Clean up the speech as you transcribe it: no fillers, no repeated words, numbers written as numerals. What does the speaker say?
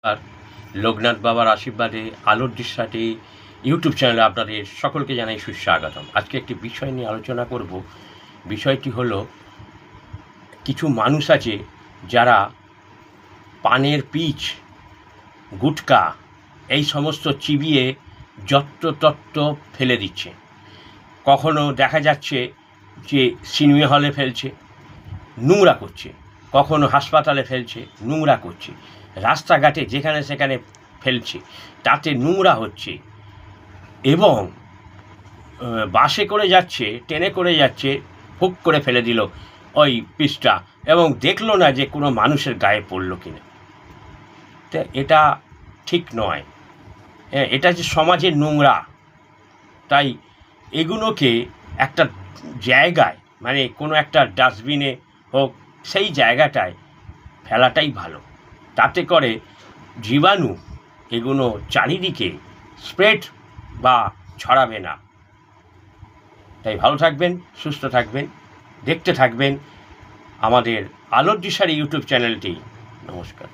আর লোকনাথ বাবার আশীর্বাদে আলোর দৃশ্যটি ইউটিউব চ্যানেলে আপনাদের সকলকে জানাই সুস্বাগতম। আজকে একটি বিষয় নিয়ে আলোচনা করব। বিষয়টি হলো, কিছু মানুষ আছে যারা পানের পিচ, গুটকা এই সমস্ত চিবিয়ে যত্রতত্র ফেলে দিচ্ছে। কখনো দেখা যাচ্ছে যে সিনেমা হলে ফেলছে, নোংরা করছে, কখনো হাসপাতালে ফেলছে, নোংরা করছে, রাস্তাঘাটে যেখানে সেখানে ফেলছে, তাতে নোংরা হচ্ছে। এবং বাসে করে যাচ্ছে, ট্রেনে করে যাচ্ছে, হুক করে ফেলে দিল ওই পিসটা, এবং দেখলো না যে কোনো মানুষের গায়ে পড়লো কিনা। তো এটা ঠিক নয়, এটা যে সমাজের নোংরা। তাই এগুলোকে একটা জায়গায়, মানে কোনো একটা ডাস্টবিনে হোক, সেই জায়গাটায় ফেলাটাই ভালো। তাতে করে জীবাণু এগুলো চারিদিকে স্প্রেড বা ছড়াবে না। তাই ভালো থাকবেন, সুস্থ থাকবেন, দেখতে থাকবেন আমাদের আলোর দিশারি ইউটিউব চ্যানেলটি। নমস্কার।